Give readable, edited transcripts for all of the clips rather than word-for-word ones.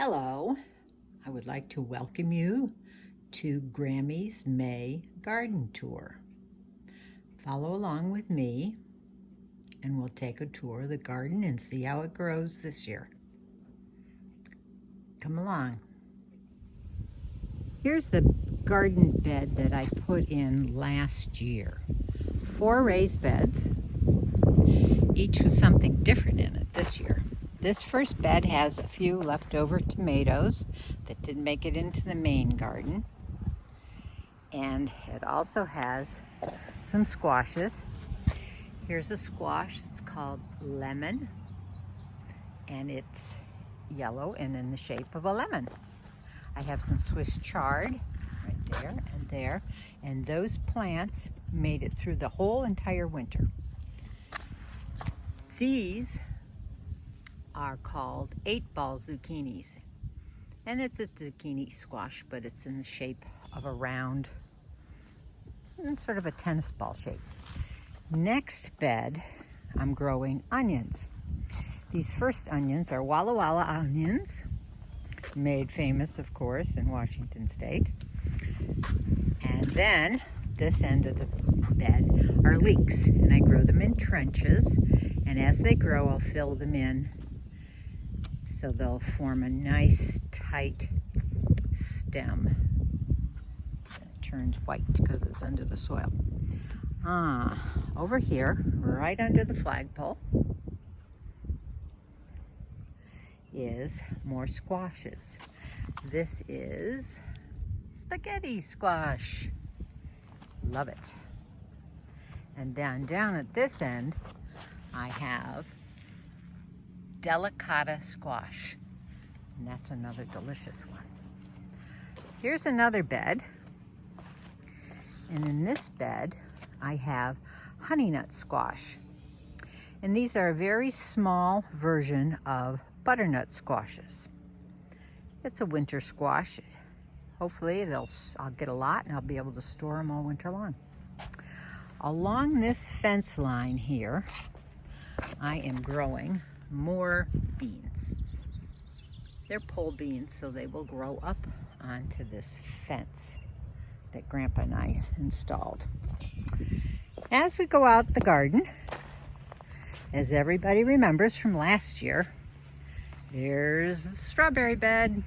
Hello, I would like to welcome you to Grammy's May Garden Tour. Follow along with me and we'll take a tour of the garden and see how it grows this year. Come along. Here's the garden bed that I put in last year. 4 raised beds, each with something different in it this year. This first bed has a few leftover tomatoes that didn't make it into the main garden. And it also has some squashes. Here's a squash that's called lemon, and it's yellow and in the shape of a lemon. I have some Swiss chard right there and there, and those plants made it through the whole entire winter. These are called 8-ball zucchinis, and it's a zucchini squash, but it's in the shape of a round, sort of a tennis ball shape. Next bed, I'm growing onions. These first onions are Walla Walla onions, made famous, of course, in Washington State. And then this end of the bed are leeks, and I grow them in trenches, and as they grow, I'll fill them in so they'll form a nice tight stem. It turns white because it's under the soil. Over here, right under the flagpole, is more squashes. This is spaghetti squash. Love it. And down at this end, I have delicata squash, and that's another delicious one. Here's another bed, and in this bed I have honey nut squash, and these are a very small version of butternut squashes. It's a winter squash. Hopefully I'll get a lot and I'll be able to store them all winter long. Along this fence line here, I am growing more beans. They're pole beans, so they will grow up onto this fence that Grandpa and I installed. As we go out the garden, as everybody remembers from last year, there's the strawberry bed.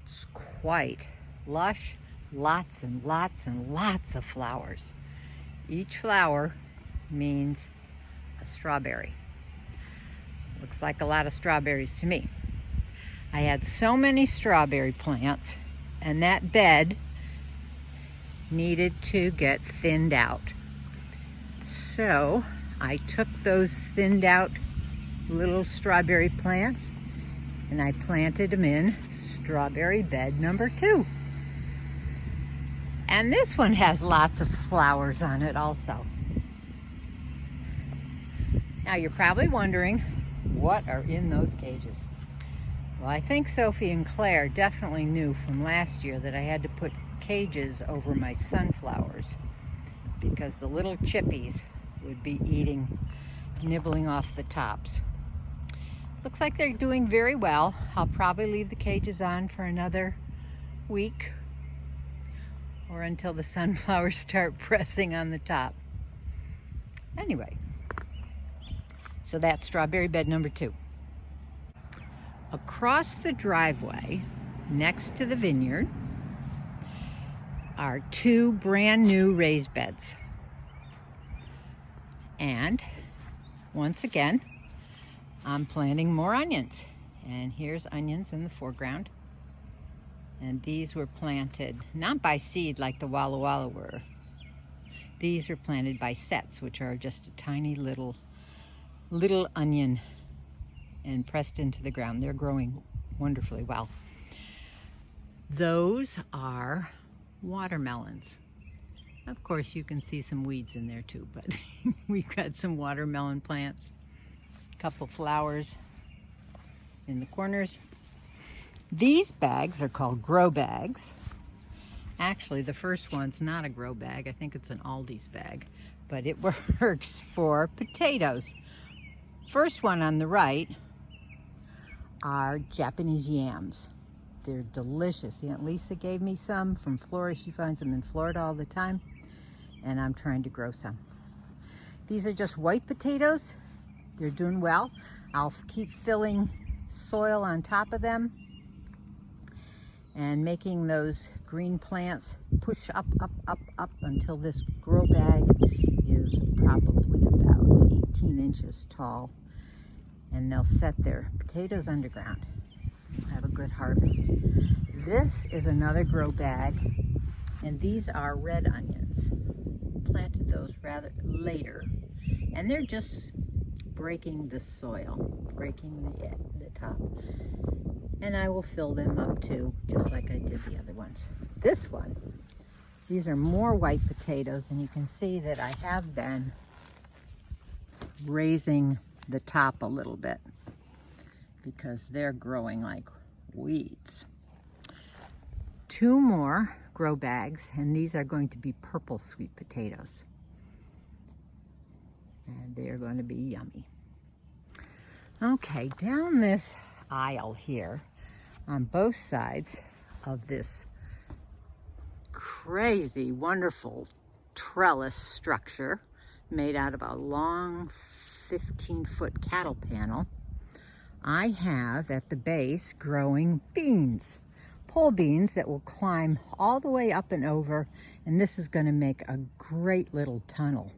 It's quite lush, lots and lots and lots of flowers. Each flower means a strawberry. Looks like a lot of strawberries to me. I had so many strawberry plants, and that bed needed to get thinned out. So I took those thinned out little strawberry plants and I planted them in strawberry bed number 2. And this one has lots of flowers on it also. Now you're probably wondering, what are in those cages? Well, I think Sophie and Claire definitely knew from last year that I had to put cages over my sunflowers because the little chippies would be nibbling off the tops. Looks like they're doing very well. I'll probably leave the cages on for another week or until the sunflowers start pressing on the top. Anyway, so that's strawberry bed number 2. Across the driveway, next to the vineyard, are 2 brand new raised beds. And once again, I'm planting more onions. And here's onions in the foreground. And these were planted not by seed like the Walla Walla were. These were planted by sets, which are just a tiny little onion and pressed into the ground. They're growing wonderfully well. Those are watermelons. Of course, you can see some weeds in there too, but we've got some watermelon plants, a couple flowers in the corners. These bags are called grow bags. Actually, the first one's not a grow bag. I think it's an Aldi's bag, but it works for potatoes. First one on the right are Japanese yams. They're delicious. Aunt Lisa gave me some from Florida. She finds them in Florida all the time, and I'm trying to grow some. These are just white potatoes. They're doing well. I'll keep filling soil on top of them and making those green plants push up, up, up, up until this grow bag is probably about 18 inches tall. And they'll set their potatoes underground. We'll have a good harvest. This is another grow bag, and these are red onions. Planted those rather later, and they're just breaking the soil, breaking the top. And I will fill them up too, just like I did the other ones. This one, these are more white potatoes, and you can see that I have been raising the top a little bit because they're growing like weeds. 2 more grow bags, and these are going to be purple sweet potatoes. And they're going to be yummy. Okay, down this aisle here, on both sides of this crazy, wonderful trellis structure made out of a long 15-foot cattle panel, I have at the base growing beans, pole beans that will climb all the way up and over, and this is going to make a great little tunnel.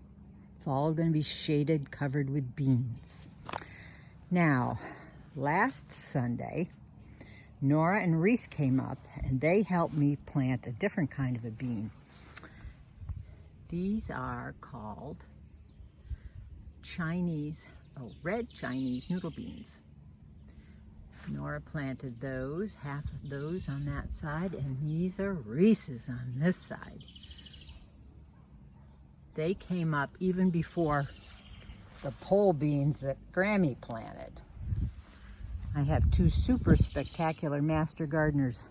It's all going to be shaded, covered with beans. Now, last Sunday, Nora and Reese came up and they helped me plant a different kind of a bean. These are called red Chinese noodle beans. Nora planted those, half of those on that side, and these are Reese's on this side. They came up even before the pole beans that Grammy planted. I have 2 super spectacular master gardeners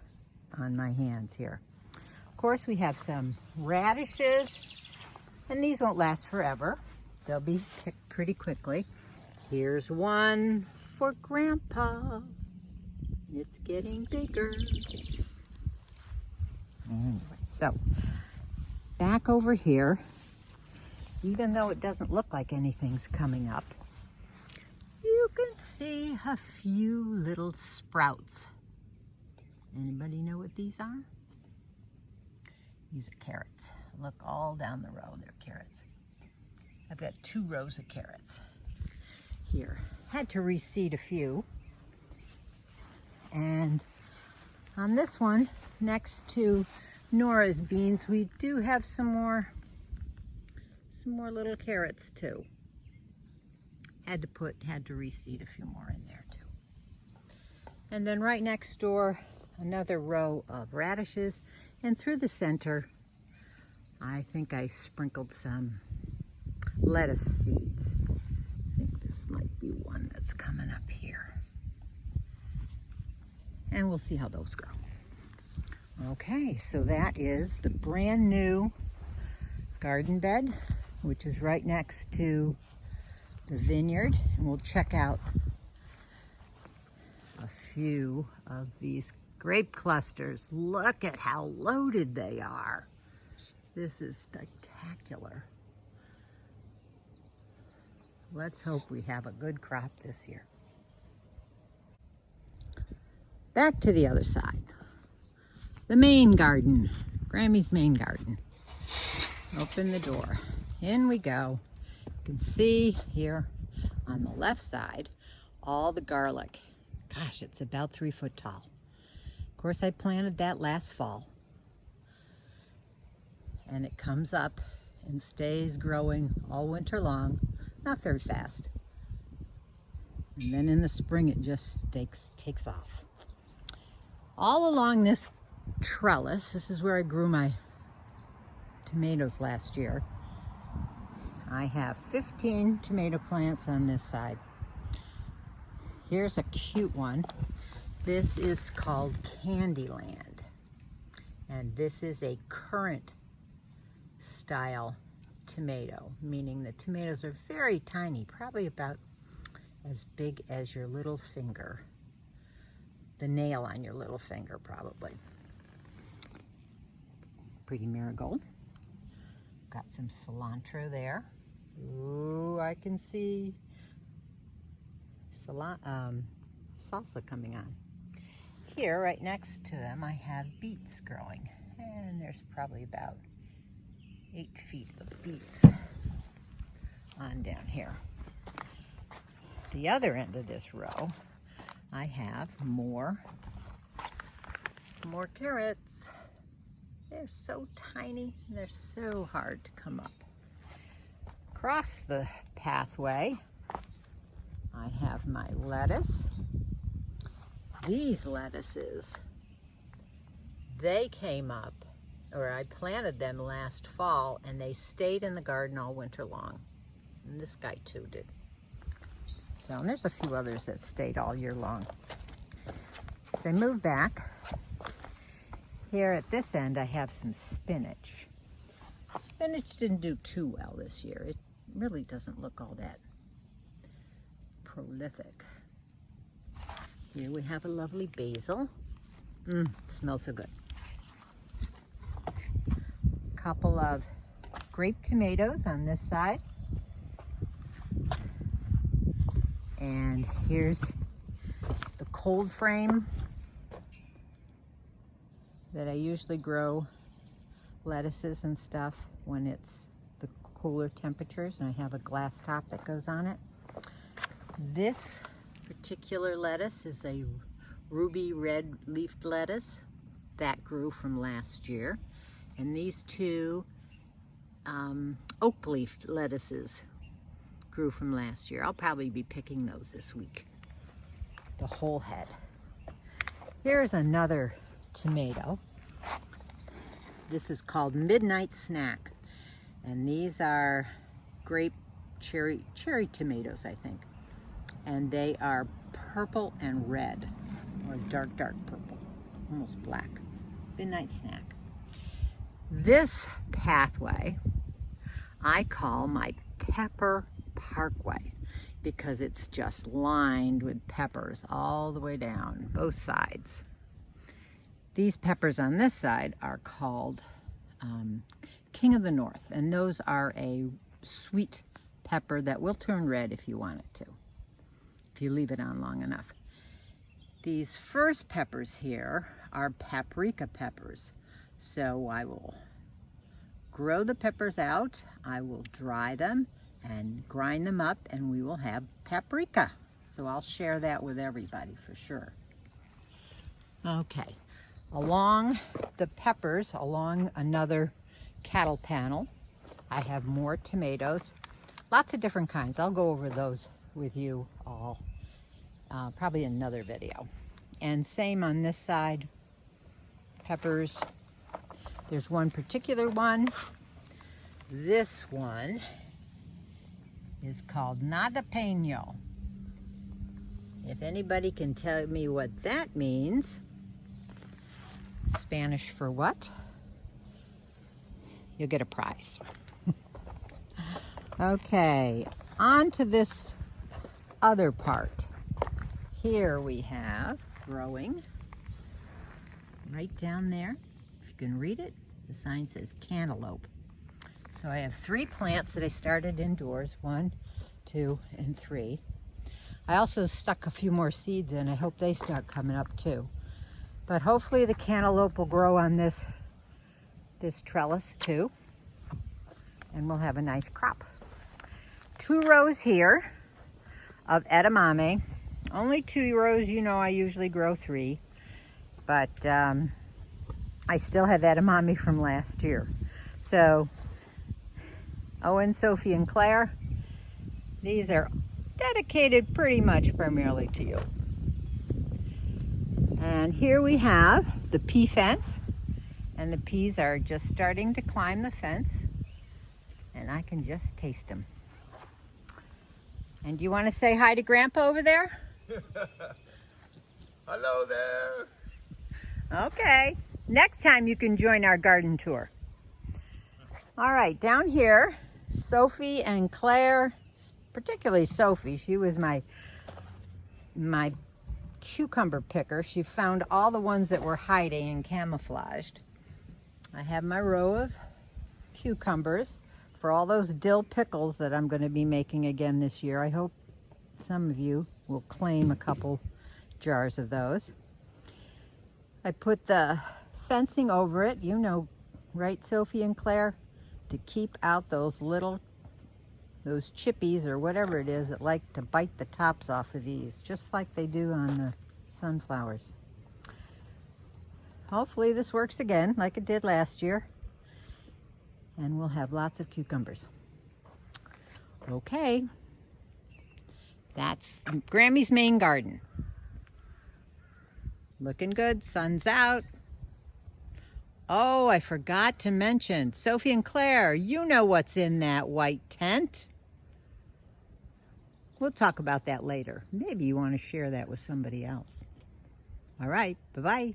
on my hands here. Of course, we have some radishes, and these won't last forever. They'll be picked pretty quickly. Here's one for Grandpa. It's getting bigger. Anyway, so back over here, even though it doesn't look like anything's coming up, you can see a few little sprouts. Anybody know what these are? These are carrots. Look all down the row, they're carrots. I've got 2 rows of carrots here. Had to reseed a few. And on this one, next to Nora's beans, we do have some more little carrots too. Had to reseed a few more in there too. And then right next door, another row of radishes, and through the center, I think I sprinkled some lettuce seeds. I think this might be one that's coming up here. And we'll see how those grow. Okay, so that is the brand new garden bed, which is right next to the vineyard. And we'll check out a few of these grape clusters. Look at how loaded they are. This is spectacular. Let's hope we have a good crop this year. Back to the other side. The main garden, Grammy's main garden. Open the door. In we go. You can see here on the left side all the garlic. Gosh, it's about 3 foot tall. Of course, I planted that last fall. And it comes up and stays growing all winter long. Not very fast. And then in the spring it just takes off. All along this trellis, this is where I grew my tomatoes last year. I have 15 tomato plants on this side. Here's a cute one. This is called Candyland. And this is a currant style tomato, meaning the tomatoes are very tiny, probably about as big as your little finger. the nail on your little finger probably. Pretty marigold. Got some cilantro there. Ooh, I can see salsa coming on. Here, right next to them, I have beets growing. And there's probably about 8 feet of beets on down here. The other end of this row, I have more carrots. They're so tiny, and they're so hard to come up. Across the pathway, I have my lettuce. These lettuces, they came up, or I planted them last fall, and they stayed in the garden all winter long. And this guy too did. So, and there's a few others that stayed all year long. As I move back, here at this end I have some spinach. Spinach didn't do too well this year. It really doesn't look all that prolific. Here we have a lovely basil. It smells so good. Couple of grape tomatoes on this side. And here's the cold frame that I usually grow lettuces and stuff when it's the cooler temperatures, and I have a glass top that goes on it. This particular lettuce is a ruby red leafed lettuce that grew from last year, and these two oak leafed lettuces grew from last year. I'll probably be picking those this week, the whole head. Here's another tomato. This is called Midnight Snack, and these are grape cherry tomatoes, I think, and they are purple and red, or dark purple, almost black. Midnight Snack. This pathway I call my pepper parkway because it's just lined with peppers all the way down both sides. These peppers on this side are called King of the North, and those are a sweet pepper that will turn red if you want it to, if you leave it on long enough. These first peppers here are paprika peppers, so I will grow the peppers out, I will dry them and grind them up, and we will have paprika. So I'll share that with everybody for sure. Okay. Along the peppers, along another cattle panel, I have more tomatoes, lots of different kinds. I'll go over those with you all, probably in another video. And same on this side, peppers. There's one particular one. This one is called Nadapeño. If anybody can tell me what that means, Spanish for what, you'll get a prize. Okay, on to this other part. Here we have growing right down there. If you can read it, the sign says cantaloupe. So I have 3 plants that I started indoors, 1, 2, and 3. I also stuck a few more seeds in. I hope they start coming up too. But hopefully the cantaloupe will grow on this trellis too, and we'll have a nice crop. 2 rows here of edamame. Only 2 rows, you know I usually grow 3, but I still have edamame from last year. So Owen, Sophie, and Claire, these are dedicated pretty much primarily to you. And here we have the pea fence, and the peas are just starting to climb the fence, and I can just taste them. And do you want to say hi to Grandpa over there? Hello there. Okay, next time you can join our garden tour. All right, down here, Sophie and Claire, particularly Sophie, she was my cucumber picker. She found all the ones that were hiding and camouflaged. I have my row of cucumbers for all those dill pickles that I'm going to be making again this year. I hope some of you will claim a couple jars of those. I put the fencing over it, you know, right, Sophie and Claire, to keep out those chippies or whatever it is that like to bite the tops off of these, just like they do on the sunflowers. Hopefully this works again like it did last year, and we'll have lots of cucumbers. Okay, that's Grammy's main garden. Looking good, sun's out. Oh, I forgot to mention, Sophie and Claire, you know what's in that white tent. We'll talk about that later. Maybe you want to share that with somebody else. All right, bye-bye.